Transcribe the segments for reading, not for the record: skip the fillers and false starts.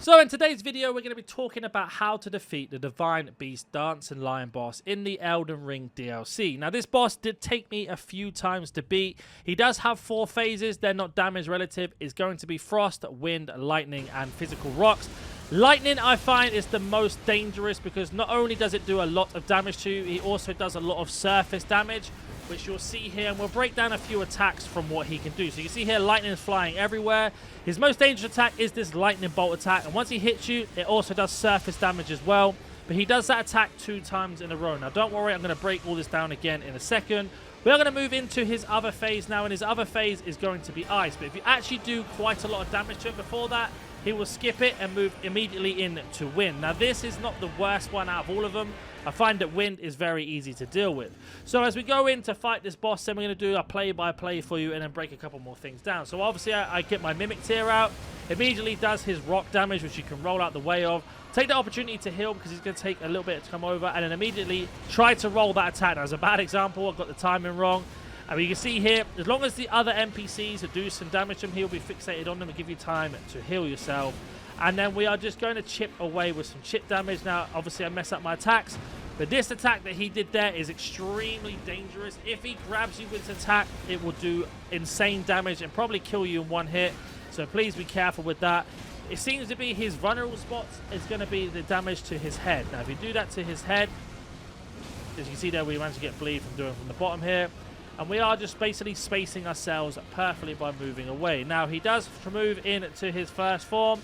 So in today's video, we're going to be talking about how to defeat the Divine Beast Dancing Lion boss in the Elden Ring DLC. Now, this boss did take me a few times to beat. He does have 4 phases. They're not damage relative. It's going to be Frost, Wind, Lightning, and Physical Rocks. Lightning, I find, is the most dangerous because not only does it do a lot of damage to you, he also does a lot of surface damage, which you'll see here, and we'll break down a few attacks from what he can do. So you can see here, lightning is flying everywhere. His most dangerous attack is this lightning bolt attack, and once he hits you, it also does surface damage as well. But he does that attack 2 times in a row. Now, don't worry, I'm going to break all this down again in a second. We are going to move into his other phase now, and his other phase is going to be ice. But if you actually do quite a lot of damage to him before that, he will skip it and move immediately into wind. Now, this is not the worst one out of all of them. I find that wind is very easy to deal with. So as we go in to fight this boss, then we're going to do a play-by-play for you and then break a couple more things down. So obviously I get my Mimic Tear out. Immediately does his rock damage, which you can roll out the way of. Take the opportunity to heal because he's going to take a little bit to come over, and then immediately try to roll that attack. Now, as a bad example, I've got the timing wrong. And you can see here, as long as the other NPCs that do some damage to him, he'll be fixated on them and give you time to heal yourself. And then we are just going to chip away with some chip damage. Now, obviously, I mess up my attacks. But this attack that he did there is extremely dangerous. If he grabs you with this attack, it will do insane damage and probably kill you in 1 hit. So please be careful with that. It seems to be his vulnerable spots is going to be the damage to his head. Now, if you do that to his head, as you can see there, we managed to get bleed from doing from the bottom here. And we are just basically spacing ourselves perfectly by moving away. Now, he does move into his first form,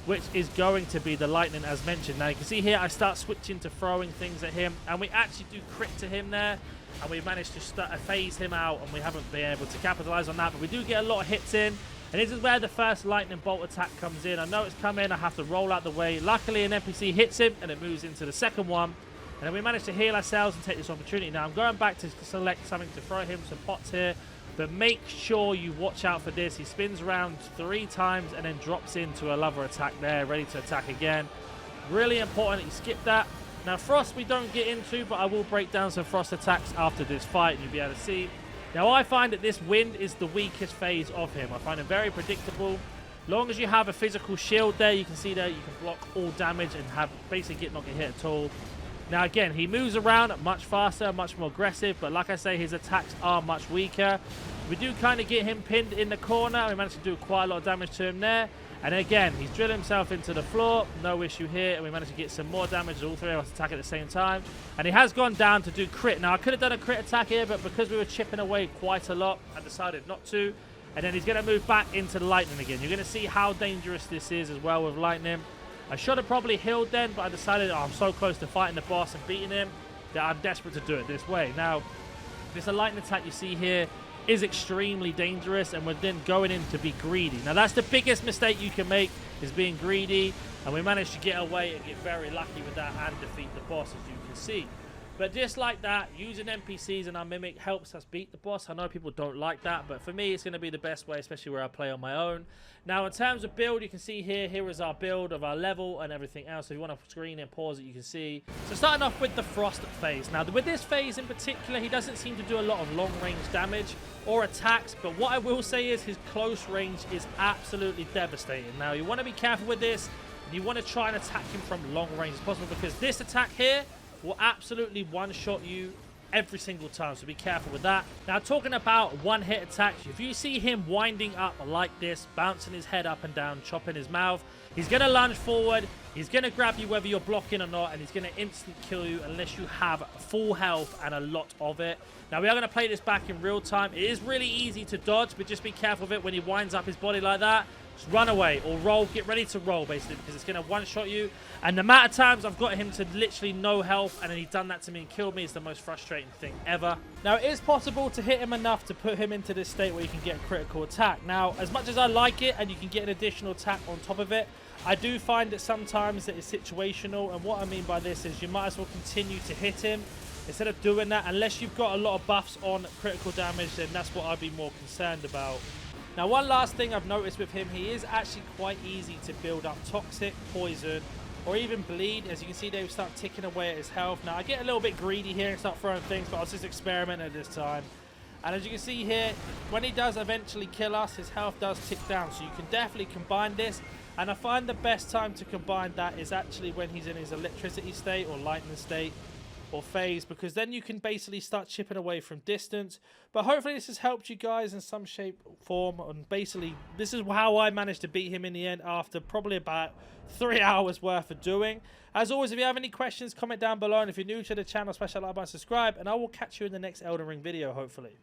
which is going to be the lightning as mentioned. Now you can see here I start switching to throwing things at him, and we actually do crit to him there, and we managed to phase him out, and we haven't been able to capitalize on that, but we do get a lot of hits in, and this is where the first lightning bolt attack comes in. I know it's coming, I have to roll out the way. Luckily an NPC hits him and it moves into the second one, and then we managed to heal ourselves and take this opportunity. Now I'm going back to select something to throw him, some pots here. But make sure you watch out for this. He spins around 3 times and then drops into another attack there, ready to attack again. Really important that you skip that. Now, Frost we don't get into, but I will break down some Frost attacks after this fight, and you'll be able to see. Now, I find that this Wind is the weakest phase of him. I find him very predictable. Long as you have a physical shield there, you can see there you can block all damage and have basically not get hit at all. Now, again, he moves around much faster, much more aggressive, but like I say, his attacks are much weaker. We do kind of get him pinned in the corner. We managed to do quite a lot of damage to him there. And again, he's drilled himself into the floor. No issue here. And we managed to get some more damage. All 3 of us attack at the same time. And he has gone down to do crit. Now, I could have done a crit attack here, but because we were chipping away quite a lot, I decided not to. And then he's going to move back into the lightning again. You're going to see how dangerous this is as well with lightning. I should have probably healed then, but I decided I'm so close to fighting the boss and beating him that I'm desperate to do it this way. Now, this lightning attack you see here is extremely dangerous, and we're then going in to be greedy. Now, that's the biggest mistake you can make, is being greedy, and we managed to get away and get very lucky with that and defeat the boss, as you can see. But just like that, using NPCs and our Mimic helps us beat the boss. I know people don't like that, but for me, it's going to be the best way, especially where I play on my own. Now, in terms of build, you can see here is our build of our level and everything else. So if you want to screen and pause it, you can see. So starting off with the Frost phase. Now, with this phase in particular, he doesn't seem to do a lot of long-range damage or attacks, but what I will say is his close range is absolutely devastating. Now, you want to be careful with this, and you want to try and attack him from long range as possible, because this attack here will absolutely one-shot you every single time, so be careful with that. Now, talking about one-hit attacks, if you see him winding up like this, bouncing his head up and down, chopping his mouth, he's going to lunge forward, he's going to grab you whether you're blocking or not, and he's going to instant kill you unless you have full health and a lot of it. Now, we are going to play this back in real time. It is really easy to dodge, but just be careful of it when he winds up his body like that. Just run away or roll, get ready to roll basically, because it's going to one-shot you. And the amount of times I've got him to literally no health and then he's done that to me and killed me is the most frustrating thing ever. Now, it is possible to hit him enough to put him into this state where you can get a critical attack. Now, as much as I like it and you can get an additional attack on top of it, I do find that sometimes it is situational, and what I mean by this is you might as well continue to hit him instead of doing that. Unless you've got a lot of buffs on critical damage, then that's what I'd be more concerned about. Now, one last thing I've noticed with him, he is actually quite easy to build up toxic, poison, or even bleed. As you can see, they start ticking away at his health. Now, I get a little bit greedy here and start throwing things, but I was just experimenting at this time. And as you can see here, when he does eventually kill us, his health does tick down. So you can definitely combine this. And I find the best time to combine that is actually when he's in his electricity state or lightning state or phase, because then you can basically start chipping away from distance. But hopefully this has helped you guys in some shape or form. And basically, this is how I managed to beat him in the end after probably about 3 hours worth of doing. As always, if you have any questions, comment down below. And if you're new to the channel, smash that like button, subscribe. And I will catch you in the next Elden Ring video, hopefully.